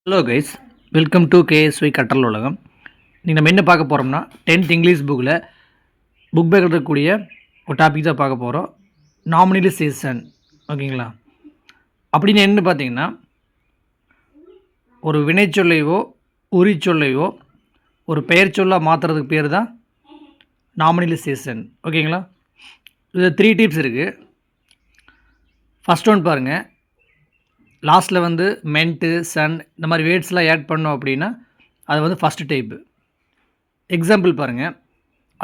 Hello guys, welcome to KSY கற்றல் உலகம். இன்றைக்கி நம்ம என்ன பார்க்க போகிறோம்னா 10th இங்கிலீஷ் புக்கில் புக் பேக்கில் இருக்கக்கூடிய ஒரு டாபிக் தான் பார்க்க போகிறோம். நாமினலைசேஷன். ஓகேங்களா? அப்படின்னு என்ன பார்த்தீங்கன்னா, ஒரு வினைச்சொல்லையோ உரிச்சொல்லையோ ஒரு பெயர் சொல்லாக மாற்றுறதுக்கு பேர் தான் நாமினலைசேஷன். ஓகேங்களா? இது 3 டிப்ஸ் இருக்குது. ஃபஸ்ட் ஒன் பாருங்கள். லாஸ்ட்டில் வந்து மென்ட்டு சன் இந்த மாதிரி வேர்ட்ஸ்லாம் ஆட் பண்ணோம் அப்படின்னா அது வந்து ஃபஸ்ட்டு டைப்பு. எக்ஸாம்பிள் பாருங்கள்.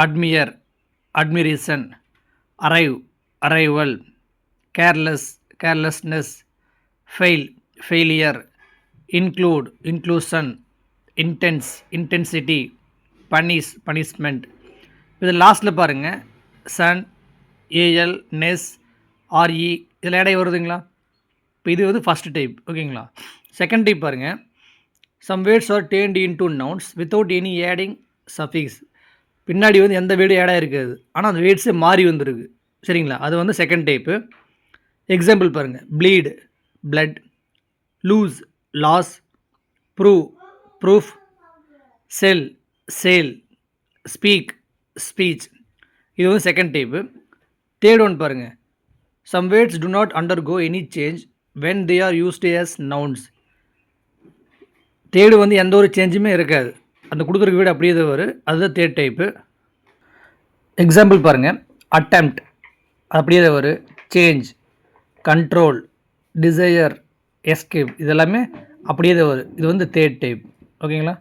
Admire, admiration, arrive, arrival, careless, carelessness, fail, failure, include, inclusion, intense, intensity, punish, punishment. இது லாஸ்ட்டில் பாருங்கள். சன், ஏஎல், நெஸ், ஆர்இ இதில் இடையே வருதுங்களா? இப்போ இது வந்து ஃபஸ்ட் டைப். ஓகேங்களா? செகண்ட் டைப் பாருங்கள். Some words are turned into nouns without any adding suffix. பின்னாடி வந்து எந்த வேர்டும் ஆடாக இருக்காது, ஆனால் அந்த வேர்ட்ஸே மாறி வந்துருக்கு. சரிங்களா? அது வந்து செகண்ட் டைப்பு. எக்ஸாம்பிள் பாருங்கள். Bleed, blood, lose, loss, prove, proof, sell, sale, speak, speech. இது வந்து செகண்ட் டைப்பு. தேர்ட் ஒன் பாருங்கள். Some words do not undergo any change when they are used as nouns. Third வந்து எந்த ஒரு சேஞ்சுமே இருக்காது, அந்த கொடுக்குற வீடு அப்படியே தான் வரும். அதுதான் தேர்ட் டைப்பு. எக்ஸாம்பிள் பாருங்கள். அட்டெம்ப்ட் அப்படியே தான் வரும். சேஞ்ச், கண்ட்ரோல், டிசையர், எஸ்கேப் இதெல்லாமே அப்படியே தான் வரும். இது வந்து தேர்ட் டைப். ஓகேங்களா?